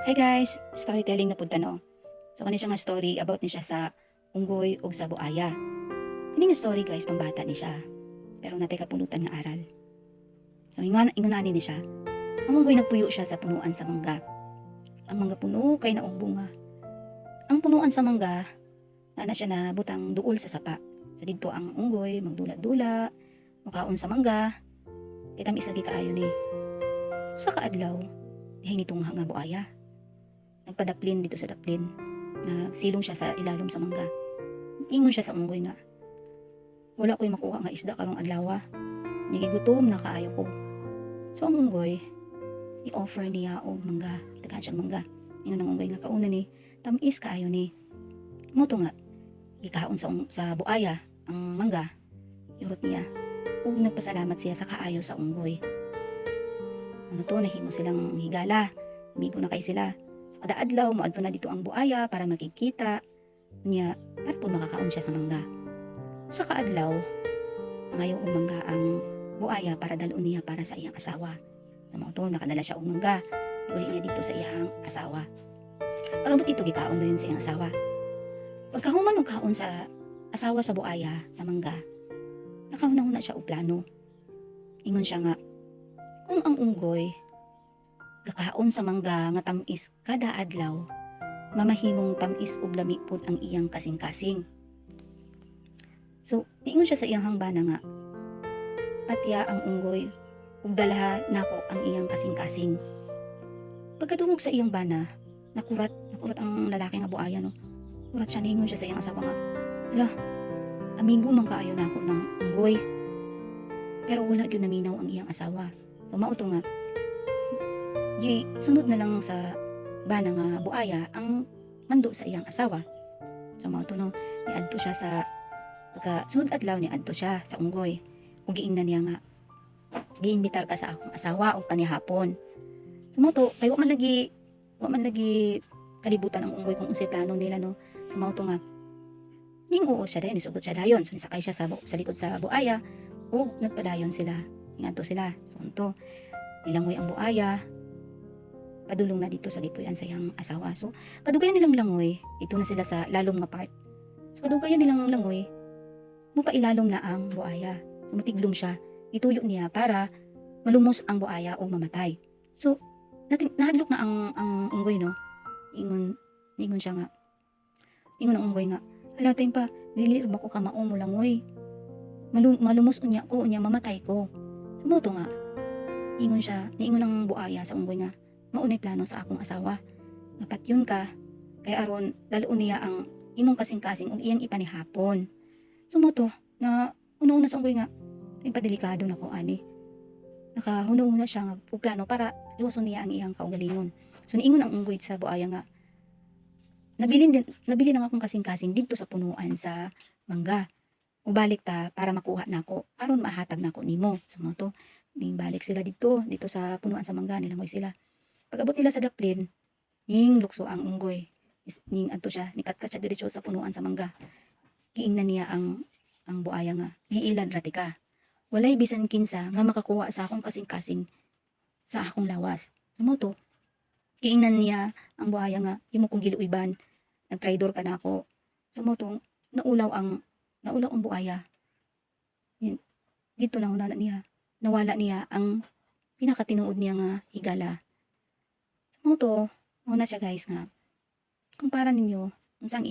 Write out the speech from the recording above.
Hi guys, storytelling na punta no. So kani siya nga story about ni siya sa unggoy ug sa buaya. Kini nga story guys pambata ni siya. Pero natay kapulutan nga aral. So ingon ani ni siya. Ang unggoy nagpuyo siya sa punuan sa mangga. Ang mangga puno kay naong bunga. Ang punuan sa mangga na siya na butang duol sa sapa. So didto ang unggoy magdula-dula, mukaon sa mangga. Kay tamis lagi kaayo ni. Sa kaadlaw, dihay nitong nga buaya. Nagpadaplin dito sa daplin. Nagsilong siya sa ilalom sa mangga. Ingon siya sa unggoy nga. Wala ko'y makuha nga isda karong adlaw. Nagigutom na kaayo ko. So ang unggoy, i-offer niya og mangga. Itagaan siyang mangga. Ingon ang unggoy nga kauna ni, tamis kaayo ni. Moto nga, ikaon sa buaya ang mangga. Yurot niya. Ug nagpasalamat siya sa kaayo sa unggoy. Ano to, nahimo silang higala. Amigo na kay sila. Kada adlaw moadto na dito ang buaya para makikita niya para po makakaon siya sa mangga. Sa kaadlaw, ngayon mangga ang buaya para dalon niya para sa iyang asawa. Sa mga to, nakadala siya og mangga. Uli niya dito sa iyang asawa. Pagabot dito, gikaon dayon sa iyang asawa. Pagkahuman og kaon sa asawa sa buaya, sa mangga, nakahuna-huna siya og plano. Ingon siya nga, kung ang unggoy kakaon sa mangga nga tamis kada adlaw, mamahimong tamis ug lami pod ang iyang kasing-kasing. So, niingon siya sa iyang hangbana nga, patya ang unggoy ug dalha nako ang iyang kasing-kasing. Pagkadungog sa iyang bana, nakurat ang lalaki nga buaya no. Kurat siya, niingon siya sa iyang asawa nga, ala, amigo man kaayo nako ng unggoy. Pero wala gyud naminaw ang iyang asawa. So mao to nga, sunod na lang sa bana nga buaya ang mando sa iyang asawa. So mao to no, niadto siya sa sunod adlaw niadto siya sa unggoy. Ug giingnan niya nga, giimbitar ka sa akong asawa og panihapon. So mao to, kay wa man lagi kalibutan ang unggoy kung unsay plano nila no. So mao to nga, ning oo siya dayon, nisugot siya dayon. So nisakay siya sa likod sa buaya ug nagpadayon sila. Ingadto sila. So unto, nilangoy ang buaya, padulong na dito sa lipuyan sa iyang asawa. So, kadugayan nilang langoy, dito na sila sa lalom nga part. So, kadugayan nilang langoy, mupailalom na ang buaya. So, matiglom siya, ituyo niya para malumos ang buaya o mamatay. So, nahadlok na ang unggoy, no? Ingon siya nga. Ingon ang unggoy nga, ala tayong pa, dili ba ko kamao mo langoy? Malumos unya ko, unya mamatay ko. So, moto nga, niingon ang buaya sa unggoy nga, maunay plano sa akong asawa. Dapat yun ka, kay aron dalon niya ang imong kasing-kasing ug iyang ipanihapon. Sumoto na una-una sa unggoy nga, ay padelikado na ko ani. Nakahuna-una siya nga og plano para luwason niya ang iyang kaugalingon. So niingon ang unggoy sa buaya nga, nabili na akong kasing-kasing dito sa punuan sa mangga. Ubalik ta para makuha nako aron mahatag nako nimo. Sumoto, ning balik sila dito sa punuan sa mangga, nilangoy sila. Pag-abot nila sa daplin, ning lukso ang unggoy. Ning adto siya, nikatkat siya diretso sa punuan sa mangga. Giingnan niya ang buaya nga, giilad rati ka. Walay bisan kinsa nga makakuha sa akong kasing-kasing sa akong lawas. Sumoto, giingnan niya ang buaya nga, imo kong giluiban, nagtraidor ka na ako. Sumoto, naulaw ang buaya. Dito na nawala niya ang pinakatinuod niya nga higala. Mo to, muna siya guys nga, kumpara ninyo, unsang